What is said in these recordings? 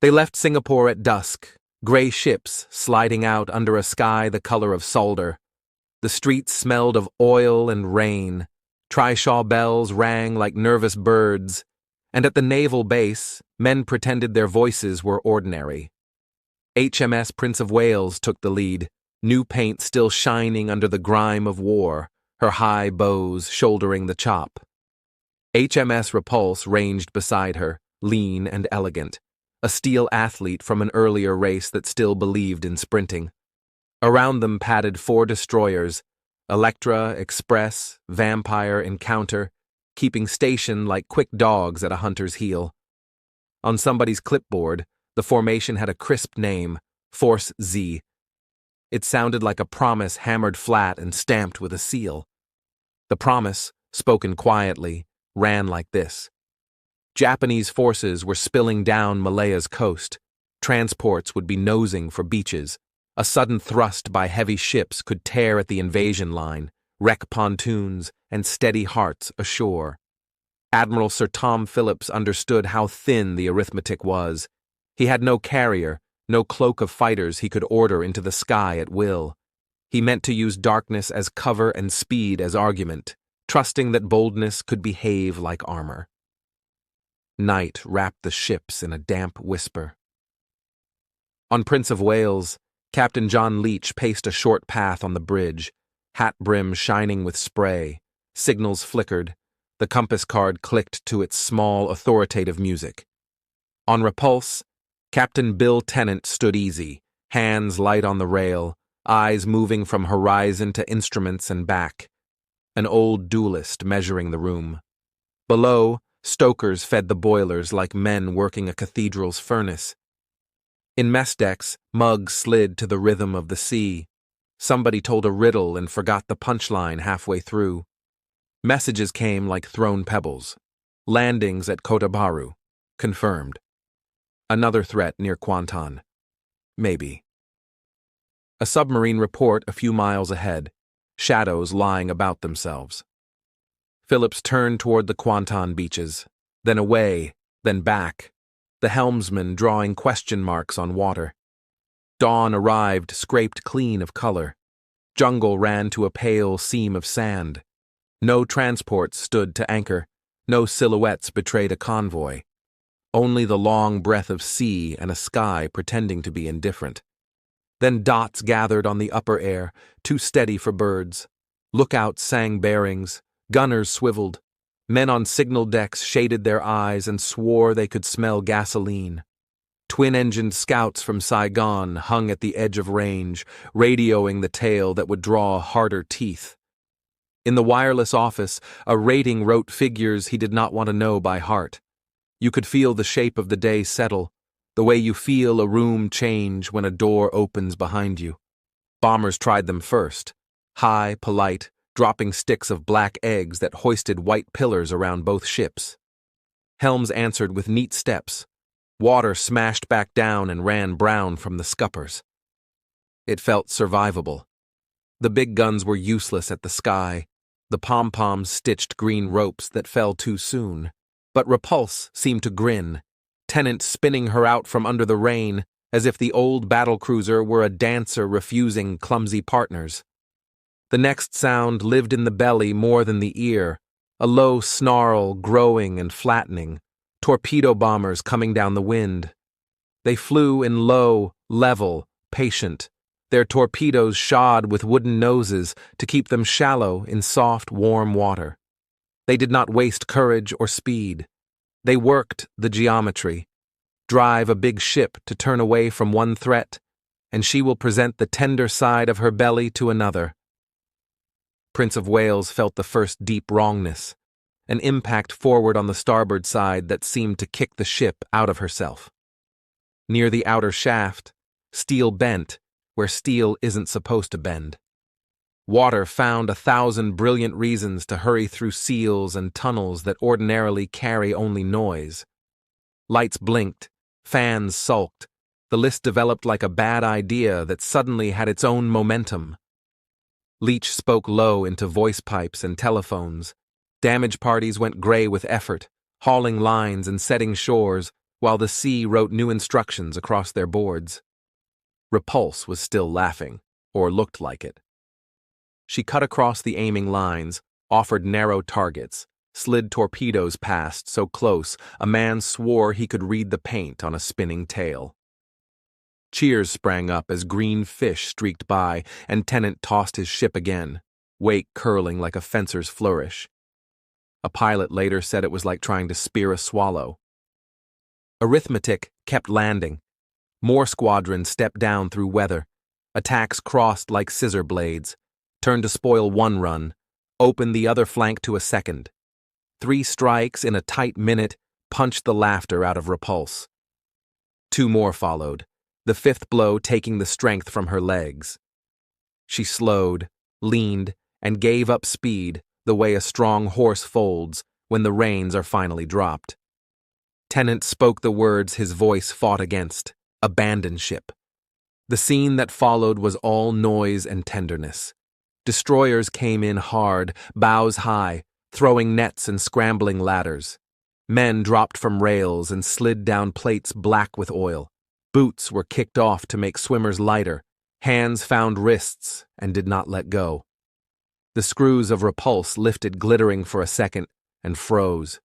They left Singapore at dusk, gray ships sliding out under a sky the color of solder. The streets smelled of oil and rain. Trishaw bells rang like nervous birds, and at the naval base, men pretended their voices were ordinary. HMS Prince of Wales took the lead, new paint still shining under the grime of war, her high bows shouldering the chop. HMS Repulse ranged beside her, lean and elegant, a steel athlete from an earlier race that still believed in sprinting. Around them padded 4 destroyers, Electra, Express, Vampire, Encounter, keeping station like quick dogs at a hunter's heel. On somebody's clipboard, the formation had a crisp name, Force Z. It sounded like a promise hammered flat and stamped with a seal. The promise, spoken quietly, ran like this. Japanese forces were spilling down Malaya's coast. Transports would be nosing for beaches. A sudden thrust by heavy ships could tear at the invasion line, wreck pontoons, and steady hearts ashore. Admiral Sir Tom Phillips understood how thin the arithmetic was. He had no carrier, no cloak of fighters he could order into the sky at will. He meant to use darkness as cover and speed as argument, trusting that boldness could behave like armor. Night wrapped the ships in a damp whisper. On Prince of Wales, Captain John Leach paced a short path on the bridge, hat brim shining with spray. Signals flickered. The compass card clicked to its small, authoritative music. On Repulse, Captain Bill Tennant stood easy, hands light on the rail, eyes moving from horizon to instruments and back. An old duelist measuring the room. Below, stokers fed the boilers like men working a cathedral's furnace. In mess decks, mugs slid to the rhythm of the sea. Somebody told a riddle and forgot the punchline halfway through. Messages came like thrown pebbles. Landings at Kotabaru. Confirmed. Another threat near Kuantan. Maybe. A submarine report a few miles ahead. Shadows lying about themselves. Phillips turned toward the Kuantan beaches, then away, then back, the helmsman drawing question marks on water. Dawn arrived, scraped clean of color. Jungle ran to a pale seam of sand. No transports stood to anchor. No silhouettes betrayed a convoy. Only the long breath of sea and a sky pretending to be indifferent. Then dots gathered on the upper air, too steady for birds. Lookouts sang bearings. Gunners swiveled. Men on signal decks shaded their eyes and swore they could smell gasoline. Twin-engined scouts from Saigon hung at the edge of range, radioing the tale that would draw harder teeth. In the wireless office, a rating wrote figures he did not want to know by heart. You could feel the shape of the day settle, the way you feel a room change when a door opens behind you. Bombers tried them first, high, polite, dropping sticks of black eggs that hoisted white pillars around both ships. Helms answered with neat steps. Water smashed back down and ran brown from the scuppers. It felt survivable. The big guns were useless at the sky. The pom-poms stitched green ropes that fell too soon. But Repulse seemed to grin, Tennant spinning her out from under the rain, as if the old battlecruiser were a dancer refusing clumsy partners. The next sound lived in the belly more than the ear, a low snarl growing and flattening, torpedo bombers coming down the wind. They flew in low, level, patient, their torpedoes shod with wooden noses to keep them shallow in soft, warm water. They did not waste courage or speed. They worked the geometry. Drive a big ship to turn away from one threat, and she will present the tender side of her belly to another. Prince of Wales felt the first deep wrongness, an impact forward on the starboard side that seemed to kick the ship out of herself. Near the outer shaft, steel bent where steel isn't supposed to bend. Water found 1,000 brilliant reasons to hurry through seals and tunnels that ordinarily carry only noise. Lights blinked, fans sulked. The list developed like a bad idea that suddenly had its own momentum. Leach spoke low into voice pipes and telephones. Damage parties went gray with effort, hauling lines and setting shores, while the sea wrote new instructions across their boards. Repulse was still laughing, or looked like it. She cut across the aiming lines, offered narrow targets, slid torpedoes past so close a man swore he could read the paint on a spinning tail. Cheers sprang up as green fish streaked by, and Tennant tossed his ship again, wake curling like a fencer's flourish. A pilot later said it was like trying to spear a swallow. Arithmetic kept landing. More squadrons stepped down through weather. Attacks crossed like scissor blades, turned to spoil one run, opened the other flank to a second. 3 strikes in a tight minute punched the laughter out of Repulse. 2 more followed, the 5th blow taking the strength from her legs. She slowed, leaned, and gave up speed the way a strong horse folds when the reins are finally dropped. Tennant spoke the words his voice fought against: abandon ship. The scene that followed was all noise and tenderness. Destroyers came in hard, bows high, throwing nets and scrambling ladders. Men dropped from rails and slid down plates black with oil. Boots were kicked off to make swimmers lighter. Hands found wrists and did not let go. The screws of Repulse lifted glittering for a second and froze.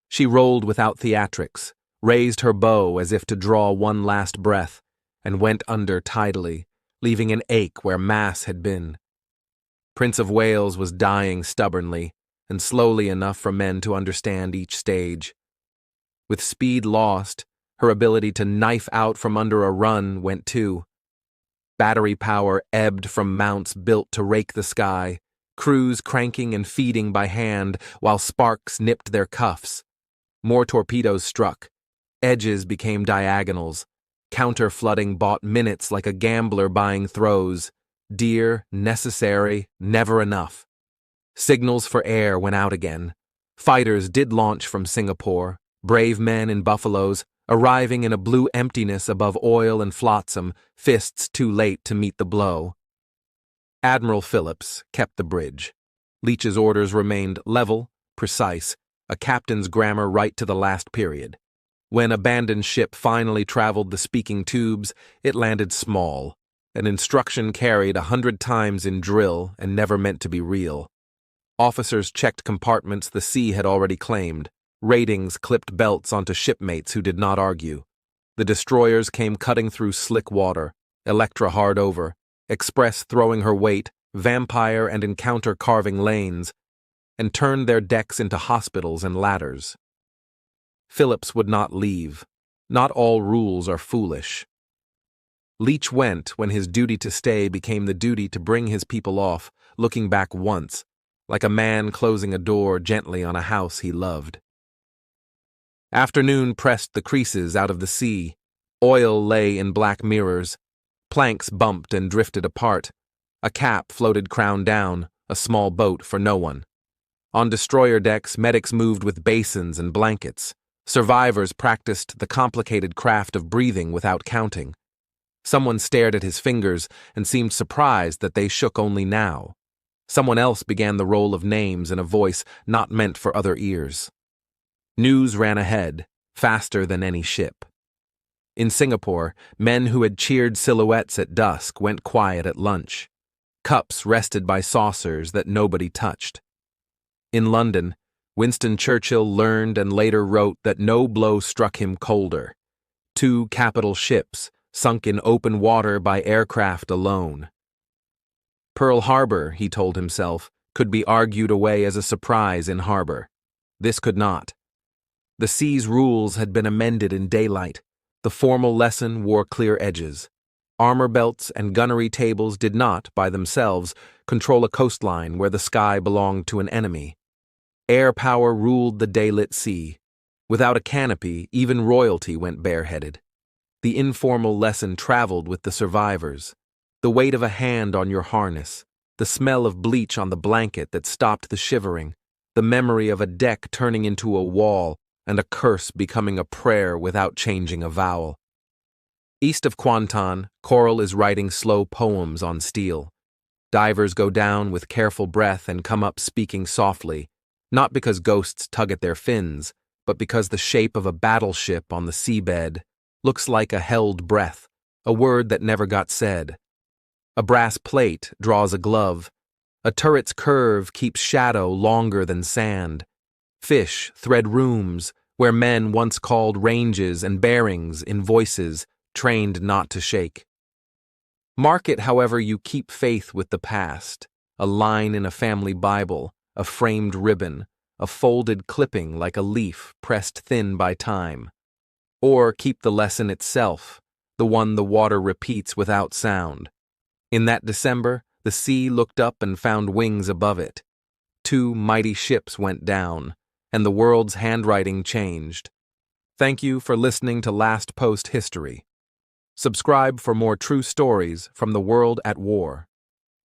She rolled without theatrics, raised her bow as if to draw one last breath, and went under tidily, leaving an ache where mass had been. Prince of Wales was dying stubbornly, and slowly enough for men to understand each stage. With speed lost, her ability to knife out from under a run went too. Battery power ebbed from mounts built to rake the sky, crews cranking and feeding by hand while sparks nipped their cuffs. More torpedoes struck. Edges became diagonals. Counter-flooding bought minutes like a gambler buying throws. Dear, necessary, never enough. Signals for air went out again. Fighters did launch from Singapore, brave men in buffaloes, arriving in a blue emptiness above oil and flotsam, fists too late to meet the blow. Admiral Phillips kept the bridge. Leach's orders remained level, precise, a captain's grammar right to the last period. When abandoned ship finally traveled the speaking tubes, it landed small, an instruction carried 100 times in drill and never meant to be real. Officers checked compartments the sea had already claimed. Ratings clipped belts onto shipmates who did not argue. The destroyers came cutting through slick water, Electra hard over, Express throwing her weight, vampire and encounter carving lanes, and turned their decks into hospitals and ladders. Phillips would not leave. Not all rules are foolish. Leach went when his duty to stay became the duty to bring his people off, looking back once, like a man closing a door gently on a house he loved. Afternoon pressed the creases out of the sea. Oil lay in black mirrors. Planks bumped and drifted apart. A cap floated crown down, a small boat for no one. On destroyer decks, medics moved with basins and blankets. Survivors practiced the complicated craft of breathing without counting. Someone stared at his fingers and seemed surprised that they shook only now. Someone else began the roll of names in a voice not meant for other ears. News ran ahead, faster than any ship. In Singapore, men who had cheered silhouettes at dusk went quiet at lunch. Cups rested by saucers that nobody touched. In London, Winston Churchill learned and later wrote that no blow struck him colder. 2 capital ships sunk in open water by aircraft alone. Pearl Harbor, he told himself, could be argued away as a surprise in harbor. This could not. The sea's rules had been amended in daylight. The formal lesson wore clear edges. Armor belts and gunnery tables did not, by themselves, control a coastline where the sky belonged to an enemy. Air power ruled the daylit sea. Without a canopy, even royalty went bareheaded. The informal lesson traveled with the survivors. The weight of a hand on your harness, the smell of bleach on the blanket that stopped the shivering, the memory of a deck turning into a wall and a curse becoming a prayer without changing a vowel. East of Kuantan, Coral is writing slow poems on steel. Divers go down with careful breath and come up speaking softly, not because ghosts tug at their fins, but because the shape of a battleship on the seabed looks like a held breath, a word that never got said. A brass plate draws a glove. A turret's curve keeps shadow longer than sand. Fish thread rooms where men once called ranges and bearings in voices trained not to shake. Mark it however you keep faith with the past, a line in a family Bible, a framed ribbon, a folded clipping like a leaf pressed thin by time. Or keep the lesson itself, the one the water repeats without sound. In that December, the sea looked up and found wings above it. 2 mighty ships went down, and the world's handwriting changed. Thank you for listening to Last Post History. Subscribe for more true stories from the world at war.